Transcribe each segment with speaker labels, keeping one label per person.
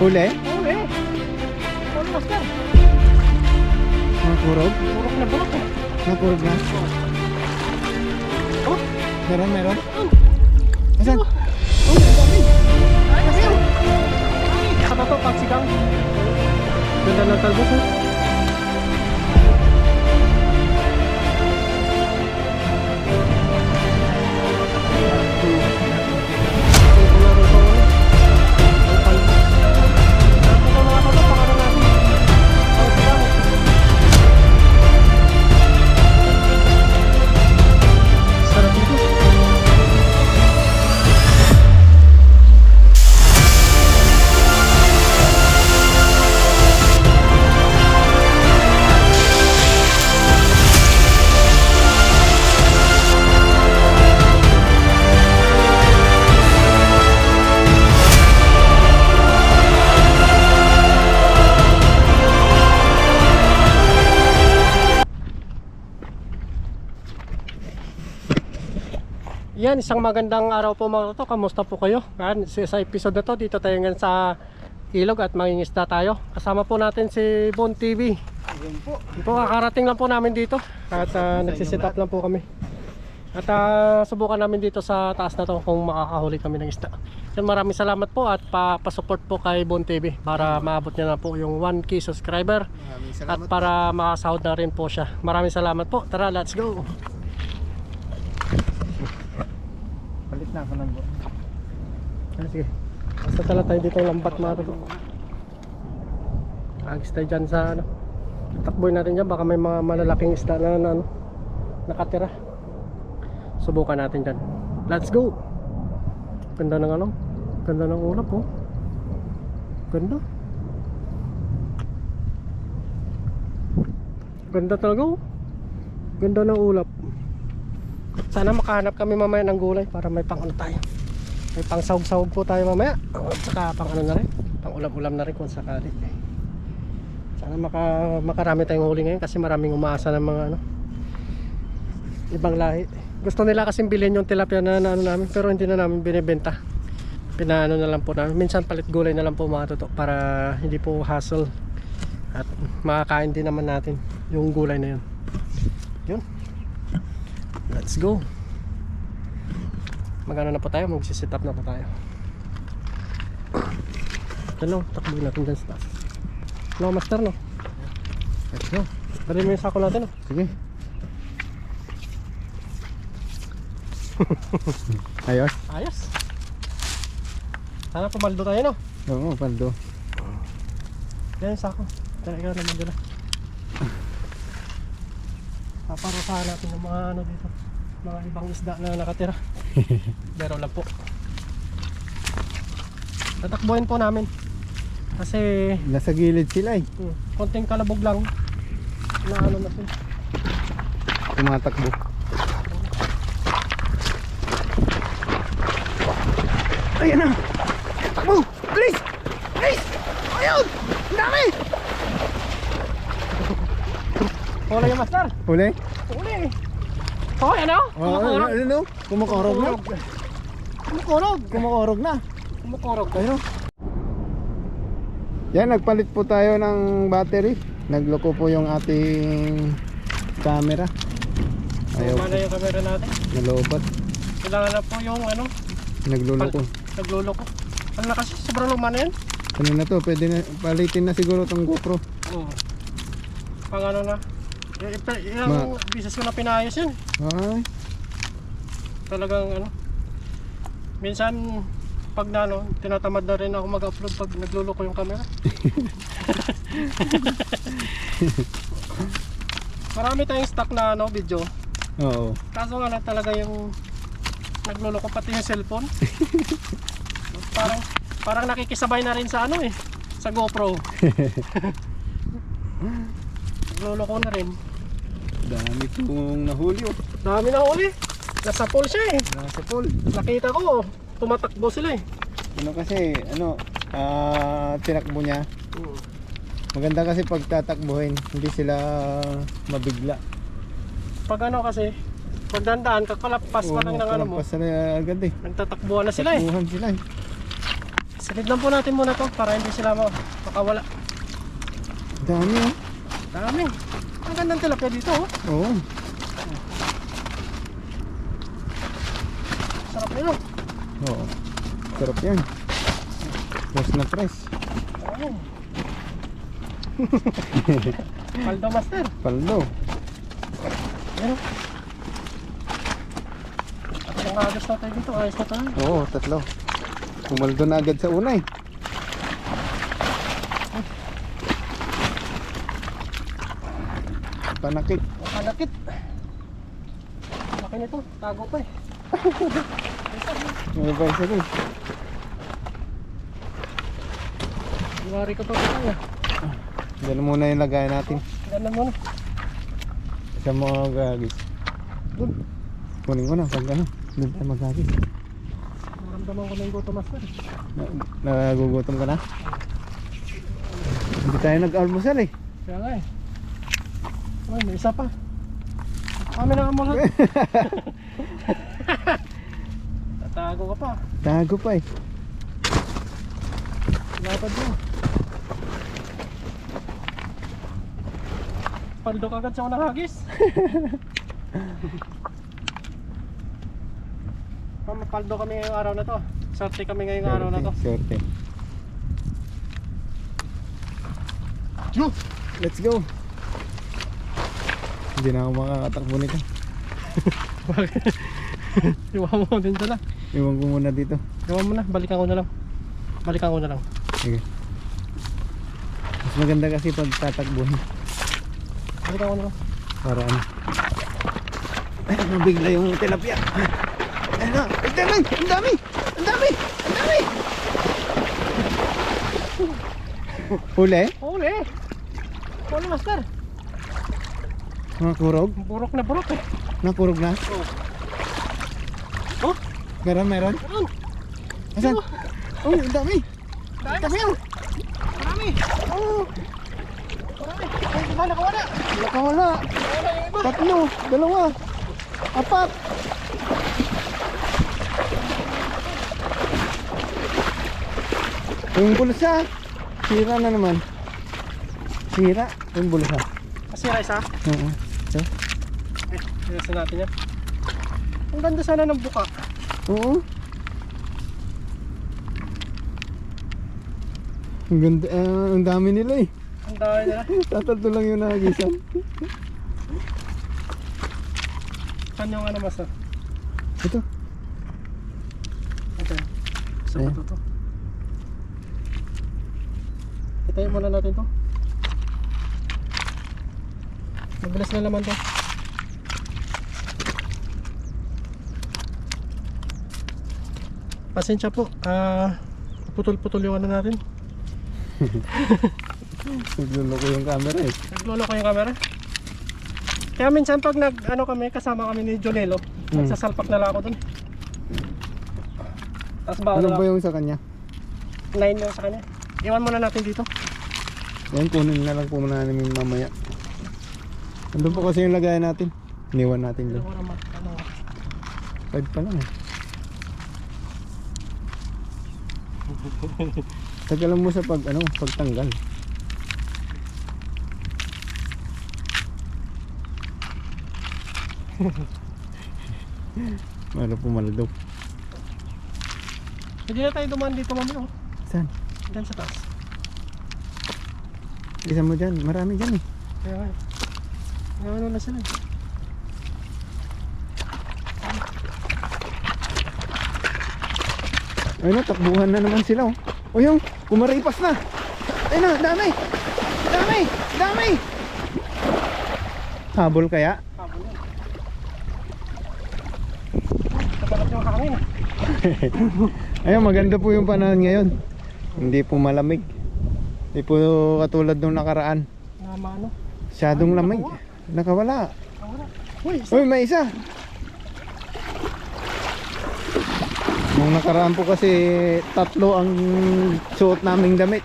Speaker 1: Huli?
Speaker 2: Huli. Huli, master.
Speaker 1: Nakurog?
Speaker 2: Burok na burok eh.
Speaker 1: Nakurog na?
Speaker 2: Oh,
Speaker 1: Meron?
Speaker 2: oh.
Speaker 1: Asan?
Speaker 2: Oh, ang dami. Ay, kasi yun. Saka to, pagsigang. Ganda ng talbos eh. Yan, isang magandang araw po mga to. Kamusta po kayo? Yan, sa episode na to, dito tayo ngayon sa ilog at mangingisda tayo. Kasama po natin si Bon TV.
Speaker 1: Ayun po.
Speaker 2: Ito, kakarating lang po namin dito. At nagsisit up lang po kami. At subukan namin dito sa taas na to kung makakahuli kami ng isda. Yan, maraming salamat po at pa-support po kay Bon TV para maabot niya na po yung 1K subscriber.
Speaker 1: Maraming
Speaker 2: At
Speaker 1: salamat
Speaker 2: para makasahod na rin po siya. Maraming salamat po. Tara, let's go!
Speaker 1: Palit na ako ng buwan.
Speaker 2: Sige. Basta tala tayo dito ng lambat mga to. Agis tayo dyan sa ano. Takboy natin dyan. Baka may mga malalaking isda na ano, nakatira. Subukan natin dyan. Let's go! Ganda ng ano. Ganda ng ulap oh. Ganda. Ganda talaga oh. Ganda ng ulap. Sana makahanap kami mamaya ng gulay para may pang ano tayo. May pang sahog-sahog po tayo mamaya. At saka pang ano na rin. Pang ulam-ulam na rin kung sakali. Sana makarami tayong huli ngayon kasi maraming umaasa ng mga ano, ibang lahi. Gusto nila kasing bilhin yung tilapia na ano namin pero hindi na namin binibenta. Pinaano na lang po namin. Minsan palit gulay na lang po mga toto para hindi po hassle. At makakain din naman natin yung gulay na yun. Yun. Let's go. Magano na po tayo, magsisit up na po tayo. Ano, takbo natin dyan sa taas. No, master no.
Speaker 1: Let's go.
Speaker 2: Dali mo yung sako natin no.
Speaker 1: Sige. Ayos?
Speaker 2: Ayos. Sana pumaldo tayo no.
Speaker 1: Oo, paldo.
Speaker 2: Yan yung sako. Tara ikaw naman dyan. Paparusahan natin yung mga ano dito, mga ibang isda na nakatira. Pero lang po. Tatakbuhin po namin kasi
Speaker 1: Nasa gilid sila eh.
Speaker 2: konting kalabog lang na ano na sila.
Speaker 1: Tumatakbo. Ayan na! Takbo! Bilis! Bilis! Ayun! Ang dami!
Speaker 2: Wala yung master.
Speaker 1: Huli?
Speaker 2: Huli. Oh, ano? Kumukurog.
Speaker 1: Ano? Kumukurog na?
Speaker 2: Kumukurog.
Speaker 1: Kumukurog na.
Speaker 2: Kumukurog.
Speaker 1: Ayun. Yan, nagpalit po tayo ng battery. Nagloko po yung ating camera. Ayaw
Speaker 2: Mana yung camera natin?
Speaker 1: nalobat.
Speaker 2: Kailangan na po yung ano,
Speaker 1: Nagluloko.
Speaker 2: nagluloko. Ano na kasi, sobrang luma na yan.
Speaker 1: Ano na to? Pwede na palitin na siguro tong GoPro.
Speaker 2: Oo. Pang ano na. Ilang bisis ko na pinayos yun.
Speaker 1: Ay.
Speaker 2: Talagang ano. Minsan, pag na ano, tinatamad na rin ako mag-upload pag nagluloko yung camera. Marami tayong stock na ano, video.
Speaker 1: Oo.
Speaker 2: Kaso nga na talaga yung nagluloko pati yung cellphone. Parang nakikisabay na rin sa ano eh, sa GoPro. Nagluloko na rin.
Speaker 1: Dami pong nahuli oh.
Speaker 2: Dami na huli. Nasa pool siya eh.
Speaker 1: Nasa pool.
Speaker 2: Nakita ko, tumatakbo sila eh.
Speaker 1: Ano kasi, tinakbo niya. Maganda kasi pag tatakbuhin, hindi sila mabigla.
Speaker 2: Pag ano kasi, pag dandaan, kakalapas pa lang ng ano mo.
Speaker 1: Kalapas na agad eh.
Speaker 2: Nagtatakbuhan na sila eh.
Speaker 1: Takbuhan sila eh.
Speaker 2: Silid lang po natin muna to para hindi sila makawala.
Speaker 1: Dami oh.
Speaker 2: Dami. Ang gandang tilapia dito oh.
Speaker 1: Oo.
Speaker 2: Sarap nilo.
Speaker 1: Oo. Sarap yan. Fresh na fresh.
Speaker 2: Ayun. Paldo master.
Speaker 1: Paldo.
Speaker 2: Ayun. At ang agos na tayo dito. Ayos na tayo.
Speaker 1: Oo, tatlo. Pumaldo na agad sa una eh. Panakit.
Speaker 2: Malakit. Laki nito. Tago pa eh.
Speaker 1: May pa isa rin.
Speaker 2: Iwari ko pa ito tayo.
Speaker 1: Diyan muna yung lagay natin.
Speaker 2: Ganun muna.
Speaker 1: Sa mga gagis.
Speaker 2: Doon.
Speaker 1: Kunin ko na pag ano. Doon tayo magagis.
Speaker 2: Maramdaman ko na yung gutom master.
Speaker 1: Nagugutom ka na? Hindi tayo nag-almusal eh.
Speaker 2: Kaya nga eh. Ay, may isa pa. Kami na mo lang. Tatago ka pa.
Speaker 1: Tago pa eh.
Speaker 2: Lapad mo. Paldo ka agad sa unang hagis. Paldo kami ngayong araw na to. Sorte kami ngayong araw na to.
Speaker 1: Sorte. Let's go. Hindi na ako makakatakbo nito.
Speaker 2: Iwan mo din dala.
Speaker 1: Iwan ko muna dito.
Speaker 2: Iwan mo na, balikan ko na lang. Balikan ko na lang.
Speaker 1: Sige. Mas maganda kasi pag tatakbuhin.
Speaker 2: Balikan ko na lang.
Speaker 1: Para ano. Ay, mabigla yung tilapia. Ayun na. Ay, dami! Ang dami! Ang dami! Ang dami! Huli?
Speaker 2: Huli! Huli master!
Speaker 1: Mga kurog?
Speaker 2: Burok na burok eh.
Speaker 1: Nakurog na?
Speaker 2: Oh. Oh?
Speaker 1: Meron?
Speaker 2: Meron?
Speaker 1: Asan? Oh, ang dami!
Speaker 2: Dami yun! Marami!
Speaker 1: Oh,
Speaker 2: Marami! Ay, iba nakawala!
Speaker 1: nakawala!
Speaker 2: Nakawala yung iba!
Speaker 1: Tatlo! Dalawa! Apat! Yung bulsa! Sira na naman. Sira? Yung bulsa.
Speaker 2: Masira isa?
Speaker 1: Oo. So,
Speaker 2: Tirasin natin yan. Ang ganda sana ng buka.
Speaker 1: oo. Ang ganda, ang dami nila eh.
Speaker 2: Ang dami nila.
Speaker 1: Tatatlo lang yung nahagisan.
Speaker 2: Saan yung ano master?
Speaker 1: Ito.
Speaker 2: Ito. Sa
Speaker 1: Ayan.
Speaker 2: bato to. Itayin muna natin to. Mabilis na naman to. Pasensya po. Putol-putol yung ano natin.
Speaker 1: Nagluloko yung camera eh.
Speaker 2: Naglolo ko yung camera. Kaya minsan pag ano kami, kasama kami ni Jonelo, nagsasalpak na lang ako dun. Tapos ba
Speaker 1: Ano
Speaker 2: na
Speaker 1: ba yung sa kanya?
Speaker 2: 9 yung sa kanya. Iwan muna natin dito.
Speaker 1: Yan, kunin na lang po muna namin mamaya. Andun po kasi yung lagayan natin. Iniwan natin
Speaker 2: Hindi
Speaker 1: doon.
Speaker 2: ko naman ano.
Speaker 1: 5 pa lang eh. Tagalan mo sa pagtanggal. Ano pumaldo.
Speaker 2: Hindi na tayo dumaan dito mamaya. Oh.
Speaker 1: Saan?
Speaker 2: Diyan sa taas.
Speaker 1: Isa mo dyan. Marami dyan eh.
Speaker 2: Kaya nga. Kaya ano na sila.
Speaker 1: Ayun na, takbuhan na naman sila oh. O yung, kumaripas na. Ayun na, dami. Dami. Dami. Habol kaya?
Speaker 2: Habol yan. Kapalat yung hangin.
Speaker 1: Ayun, maganda po yung panahon ngayon. Hindi po malamig. Hindi po katulad nung nakaraan.
Speaker 2: Nama ano?
Speaker 1: Masyadong lamig. Nakawala.
Speaker 2: Wala. Uy,
Speaker 1: Uy, may isa. Nung nakaraan po kasi 3 ang suot naming damit.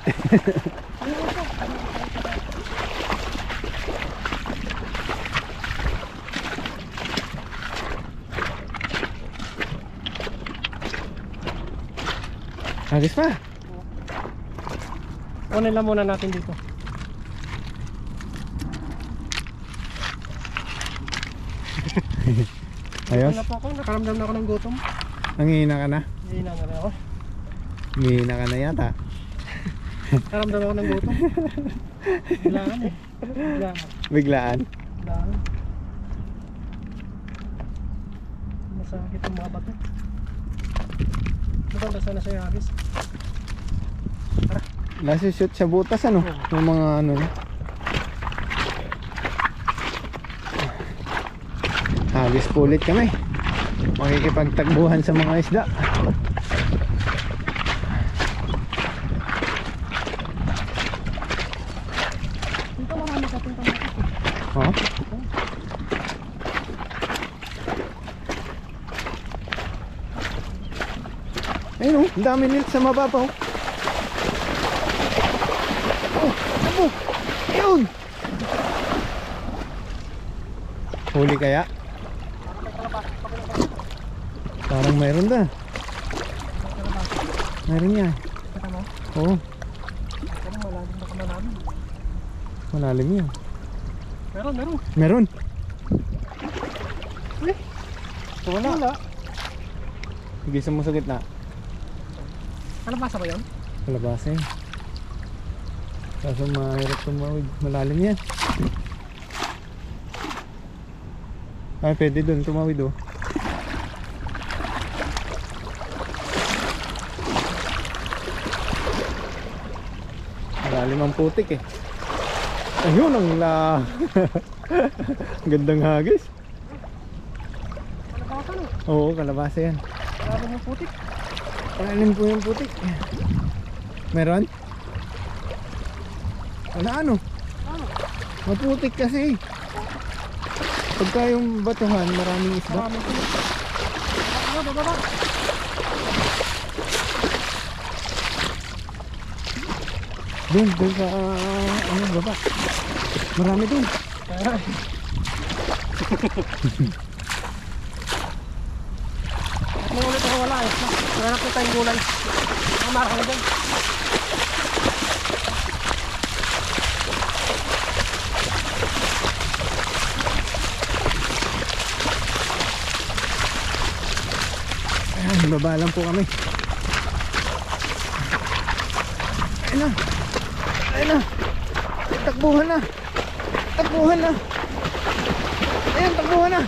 Speaker 1: Agis pa.
Speaker 2: Kunin lang muna natin dito.
Speaker 1: Ayos?
Speaker 2: Wala po ako, nakaramdam na ako ng gutom.
Speaker 1: Nangihina ka na?
Speaker 2: Hindi na rin ako.
Speaker 1: Nangihina ka na yata.
Speaker 2: Nakaramdam ako ng gutom. Biglaan eh. Biglaan.
Speaker 1: Biglaan.
Speaker 2: Biglaan. Masakit ang mga bato. Maganda sana siya hagis.
Speaker 1: Nasushoot sa butas ano? Yung mga ano. Hagis pulit kami. Makikipagtagbuhan sa mga isda.
Speaker 2: Dito marami sa puntang natin.
Speaker 1: Oh? Ayun oh, ang dami nila sa mababaw. Oh, ano? Ayun! Huli kaya? Parang mayroon da. Mayroon niya.
Speaker 2: Kita mo?
Speaker 1: Oo,
Speaker 2: Parang malalim na kamalalim.
Speaker 1: malalim yan.
Speaker 2: Meron.
Speaker 1: Meron.
Speaker 2: Eh,
Speaker 1: Wala.
Speaker 2: wala.
Speaker 1: Gisa mo sa gitna.
Speaker 2: Ano basa ba yun?
Speaker 1: Kalabasa yun. Kaso mahirap tumawid. Malalim yan. Ay, pwede dun tumawid oh. Malalim ang putik eh. Ayun ang gandang hagis.
Speaker 2: Ano basa no?
Speaker 1: Oo, kalabasa yan.
Speaker 2: Marami yung putik.
Speaker 1: Malalim po yung putik. Meron? Wala ano?
Speaker 2: Ano?
Speaker 1: Maputik kasi. Pagka yung batuhan, maraming isda.
Speaker 2: Marami putik. Ano, baba.
Speaker 1: Doon sa ano baba. Marami doon.
Speaker 2: Ay. May ulit ako wala eh. Nanap ko tayong gulay. Mamara ka na dyan.
Speaker 1: Ayan, baba lang po kami. Ayun na. Ayun na. Takbuhan na. Takbuhan na. Ayan, takbuhan na.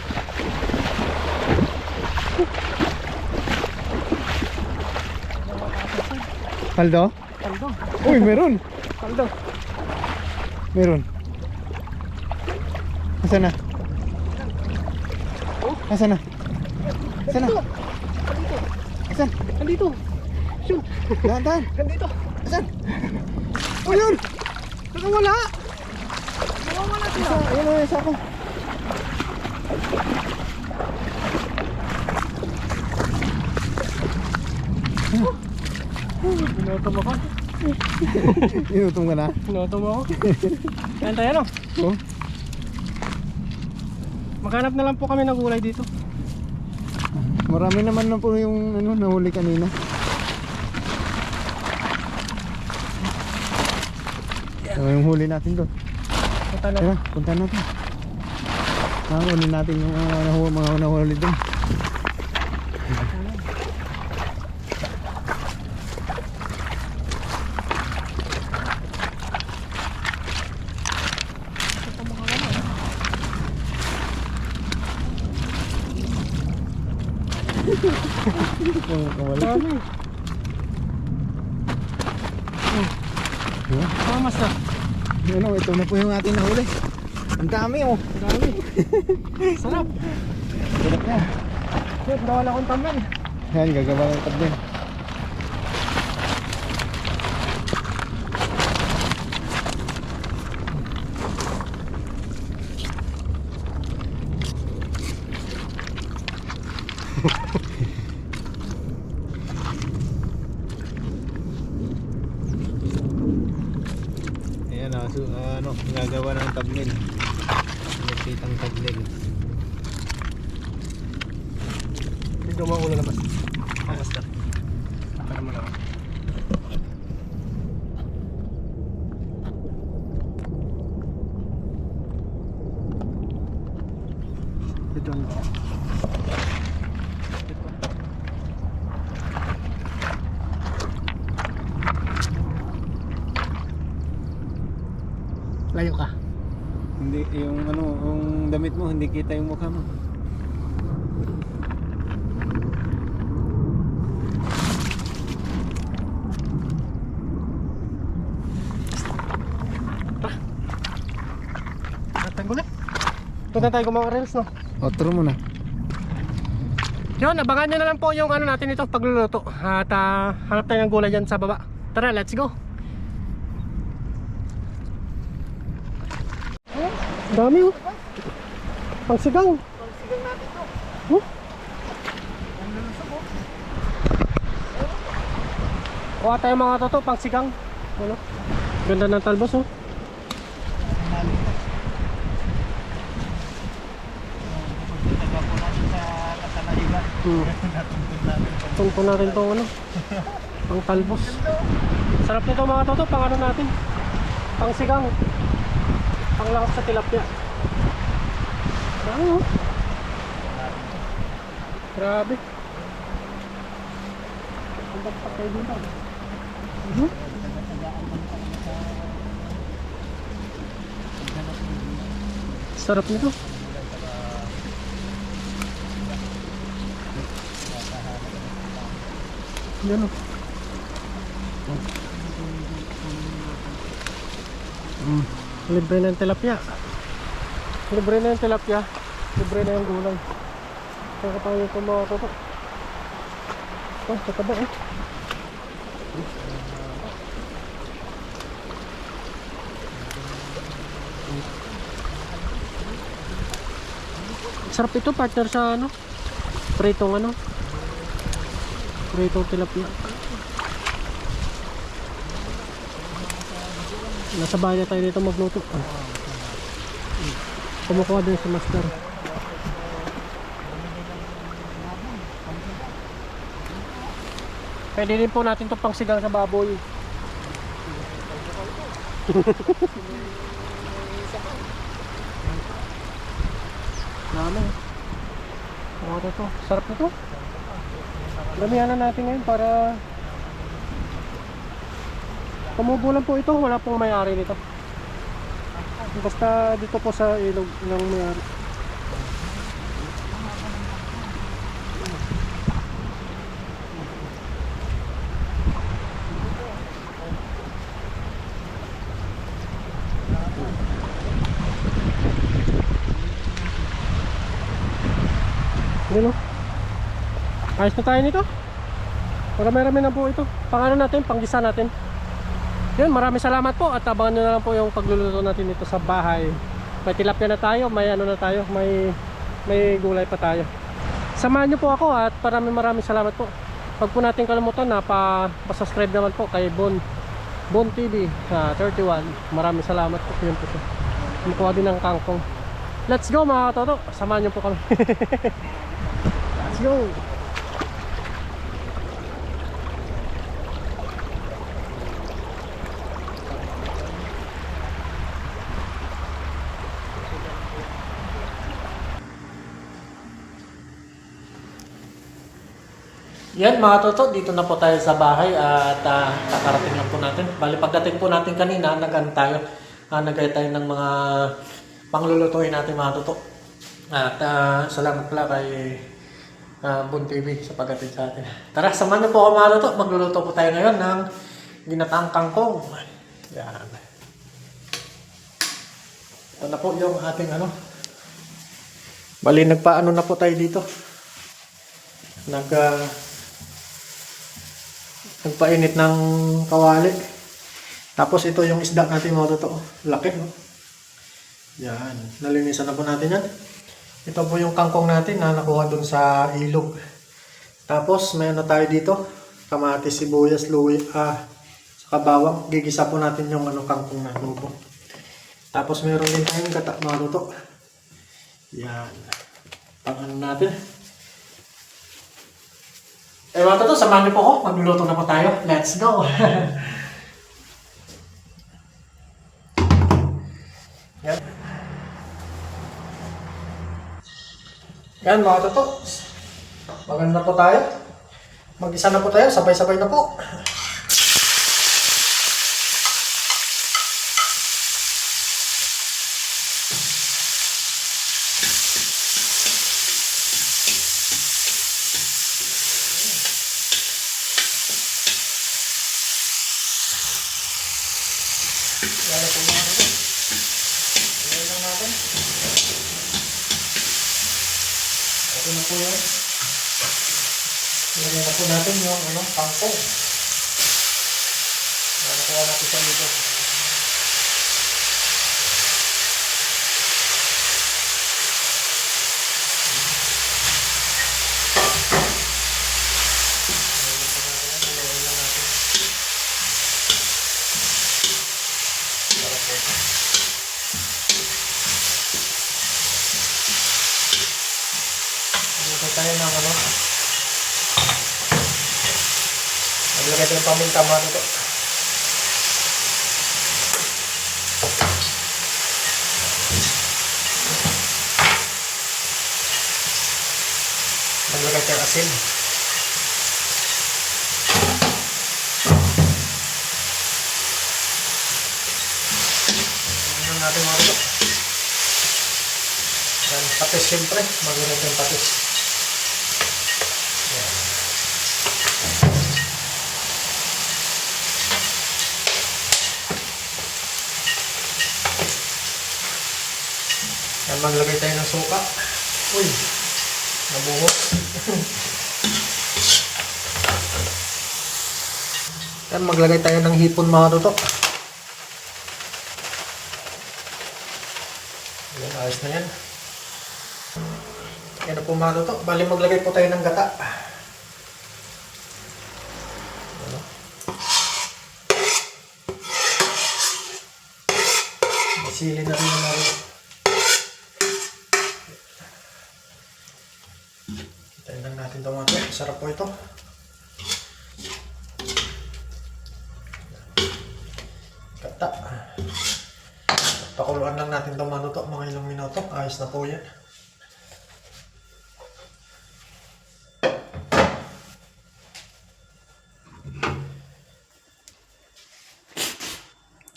Speaker 1: Paldo?
Speaker 2: Kaldo.
Speaker 1: Uy, meron.
Speaker 2: Kaldo.
Speaker 1: Meron. Asan na? Asan na? Asan na? Asan?
Speaker 2: Nandito. Shoot.
Speaker 1: Dahan.
Speaker 2: Nandito.
Speaker 1: Asan? O yun!
Speaker 2: Nakawala. Nakawala sila.
Speaker 1: Ayun o, isa ko.
Speaker 2: Pinutom ako.
Speaker 1: Inutom ka na?
Speaker 2: Pinutom ako. Kaya tayo no?
Speaker 1: Oo.
Speaker 2: Maghanap na lang po kami ng gulay dito.
Speaker 1: Marami naman na po yung ano, nahuli kanina. So, yung huli natin doon.
Speaker 2: Punta na.
Speaker 1: Tara, punta natin. Nahuli natin yung mga nahuli doon. Wala.
Speaker 2: Dami. Mamas na.
Speaker 1: Ano, ito na po yung ating nahuli. Ang dami oh.
Speaker 2: Dami. Sarap.
Speaker 1: Sarap na.
Speaker 2: Shit, bawal akong tamlan.
Speaker 1: Yan, gagawa ng tablin. Ayan o, so, ano, gagawa ng tablin. Nakitang tablin.
Speaker 2: Hindi mo ako lalabas. Mamas na. Para mo lang. Layo ka.
Speaker 1: Hindi, yung ano, yung damit mo, hindi kita yung mukha mo.
Speaker 2: Natin gulit. Ito na tayo gumawa reels, no?
Speaker 1: O, turo mo na.
Speaker 2: Yun, abangan nyo na lang po yung ano natin ito pagluluto. At hanap tayo ng gulay dyan sa baba. Tara, let's go. Dami oh. Pangsigang.
Speaker 1: Pagsigang natin to.
Speaker 2: Huh?
Speaker 1: Ang lulusog oh.
Speaker 2: Kuha tayo mga toto, pangsigang. Ano? Ganda ng talbos oh.
Speaker 1: Pagkitaga po natin sa Kasalaiban.
Speaker 2: Tungkol natin itong ano, pang talbos. Sarap nito mga toto, pang ano natin, pang sigang, pang lahok sa tilapia. Ano? Grabe. Ang bagpak kayo dito. Sarap nito. Yan o. Libre na yung tilapia. Libre na yung tilapia. Libre na yung gulay. Kaya tayo ito mga toto. Oh, tataba eh. Sarap ito partner sa ano, pritong ano, pritong tilapia. Nasa bahay na tayo dito magluto. Kumukuha din si master. Pwede rin po natin ito pang sigang sa baboy. Dami. Ano to? Sarap nito. Damihan na natin ngayon para tumubo lang po ito. Wala pong may-ari nito. Basta dito po sa ilog ng may-ari. Yun o. Ayos na tayo nito. Marami-rami na po ito. Pang ano natin, panggisa natin. Yun, maraming salamat po. At abangan nyo na lang po yung pagluluto natin dito sa bahay. May tilapia na tayo, may ano na tayo, may gulay pa tayo. Samahan nyo po ako at maraming salamat po. Pag po natin kalimutan na pa-subscribe naman po kay Bon TV 31. Maraming salamat po. Yun po ito. Kumukuha din ng kangkong. Let's go mga toto. Samahan nyo po kami. Let's go. Yan mga toto, dito na po tayo sa bahay at kakarating lang po natin. Bali pagdating po natin kanina, nag-ano tayo, nagay tayo ng mga panglulutuin natin mga toto. At salamat pala kay Bon TV sa pagdating sa atin. Tara, samahan niyo po ako mga toto. Magluluto po tayo ngayon ng ginataang kangkong. Yan. Ito na po yung ating ano. Bali nagpaano na po tayo dito. Nagpainit ng kawali. Tapos ito yung isda natin mga totoo. Laki no? Yan. Nalinisan na po natin yan. Ito po yung kangkong natin na nakuha dun sa ilog. Tapos may ano tayo dito. Kamatis, sibuyas, luwi, saka bawang. Gigisa po natin yung ano, kangkong na lupo. Tapos meron din tayong gata mga totoo. Yan. Pang ano natin. Eh mga toto, samahan niyo po ako. Magluluto na po tayo. Let's go! Yan. Yan mga toto. Maganda po tayo. Mag-isa na po tayo. Sabay-sabay na po. Yan na po mga ito. Ilagay lang natin. Okay na po yan. Ilagay na po natin yung kangkong. Nakuha natin sa ito. Tayo ng maglagay tayo ng paminta mga ito. Maglagay tayo ng asin. Tingnan natin mga ito. Dan patis siyempre, maglagay tayo ng patis. Yan, maglagay tayo ng suka. Uy, nabuhos. Yan, maglagay tayo ng hipon mga tutok. Yan, ayos na yan. Yan na po mga tutok. Bali, maglagay po tayo ng gata. Masili na rin naman. Tayin lang natin ito mga tutok. Sarap po ito. Gata. Pakuluan lang natin ito mga tutok. Mga ilang minuto. Ayos na po yan.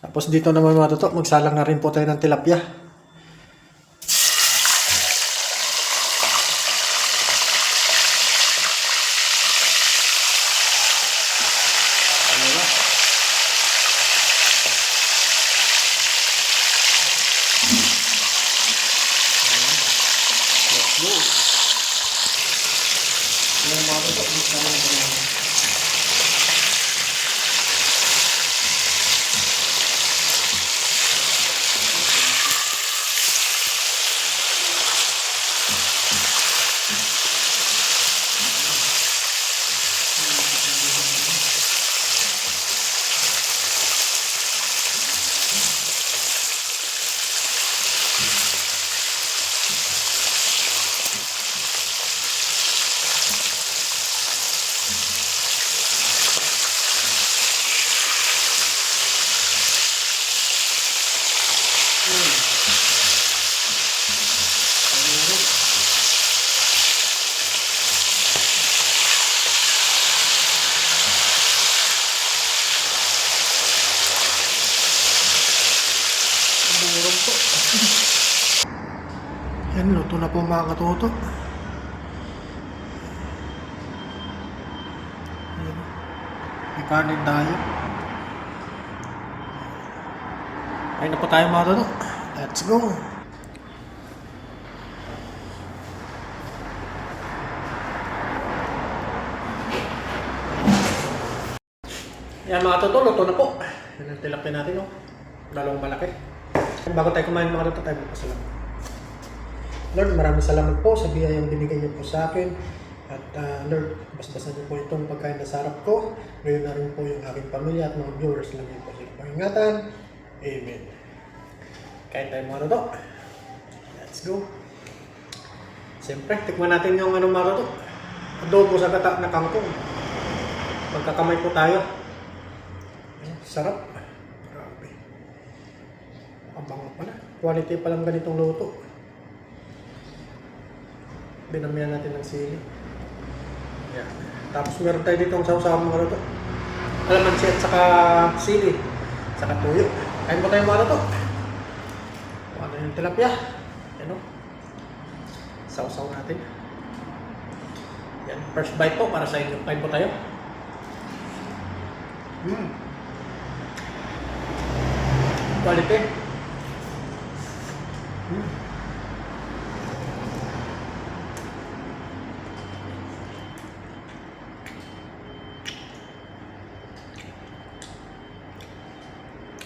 Speaker 2: Tapos dito naman mga tutok, magsalang na rin po tayo ng tilapia. Let's go. Yan mga tutok, dito naman ito. Yan, luto na po mga katuto. Yan. May kanin tayo. Ayun na po tayo mga katuto. Let's go! Yan mga katuto, luto na po. Yan ang tilapia natin, no? Dalawang malaki. Bago tayo kumain mga katuto, tayo magpasalamat. Lord, maraming salamat po sa biyayang binigay niyo po sa akin. At Lord, basbasan niyo po itong pagkain na sarap ko. Ngayon na rin po yung aking pamilya at mga viewers. Lagi po sila pangingatan. Amen. Kain tayo mga tutok. Let's go. Siyempre, tikman natin yung mga tutok. Adobo sa gata na kangkong. Magkakamay po tayo. Sarap. Grabe. Abangan pa na. Quality pa lang ganitong luto. Binamihan natin ng sili. Yan. Tapos meron tayo ditong sausawan mga luto. Alamansi at saka sili. Saka tuyo. Kain po tayo mga luto. Ano yung tilapia. Yan o. Sausaw natin. Yan. First bite po para sa inyo. Kain po tayo. Quality.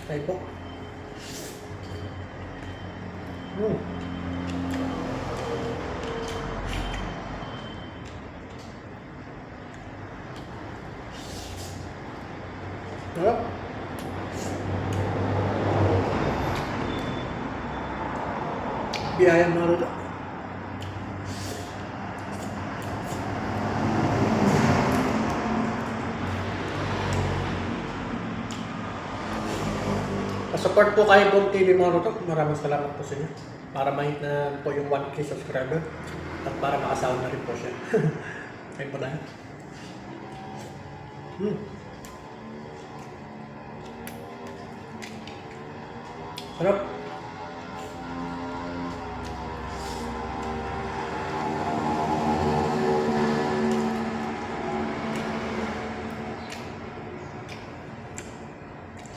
Speaker 2: Tayo po. Sarap. Biyaya mga luto. Support po kayo Boom TV mga luto. Maraming salamat po sa inyo. Para mahit na po yung 1K subscriber. At para makasahod na rin po siya. Kayo po dahil. Sarap.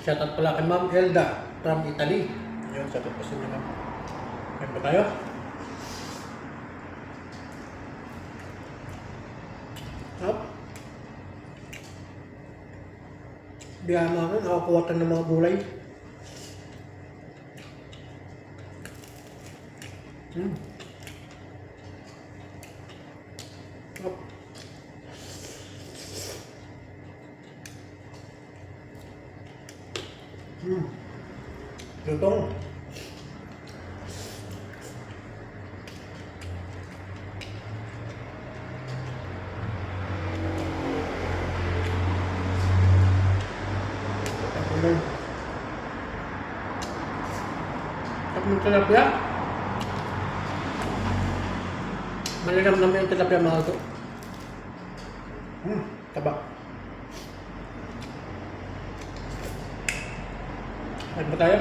Speaker 2: Shoutout pala kay Ma'am Elda from Italy. Yun, shoutout po sa inyo ma'am. Kain ba tayo? Up. Biyahan namin, nakakuwatan ng mga gulay. Up. Lutong. Tapos yung tilapia. Malinam naman yung tilapia mga ito. Taba. Kain ba tayo?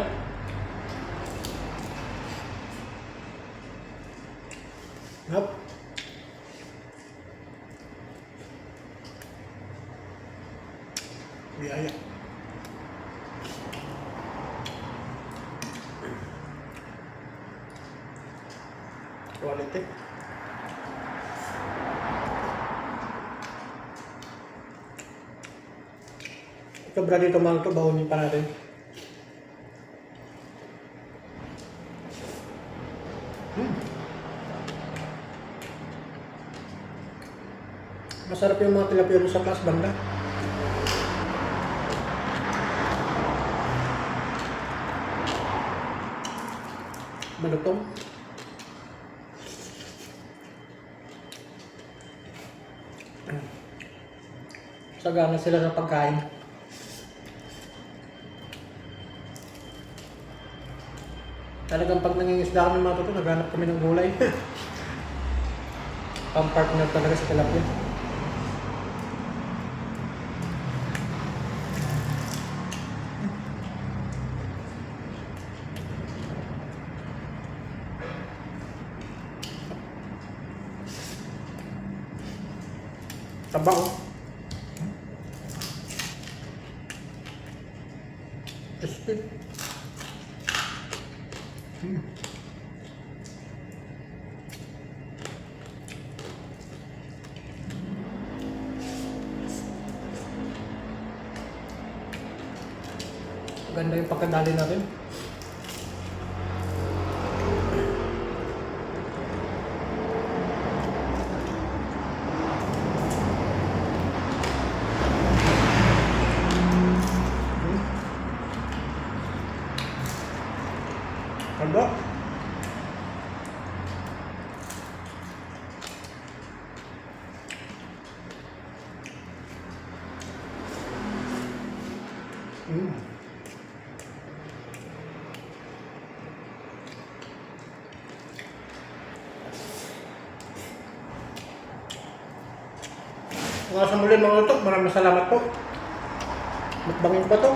Speaker 2: Yup. Biyaya. Quality. Ito bra dito mga ito, bahonin pa natin. Masarap yung mga tilapia sa class banda. Malutong. Sagana sila sa pagkain. Talagang pag nangingisda kami mga ito, naghanap kami ng gulay. Pang-partner talaga sa tilapia. Taba oh. Crispy. Ganda yung pagkadali natin. Ganda. Mga sa muli mga luto, maraming salamat po. Mukbangin ko ba to?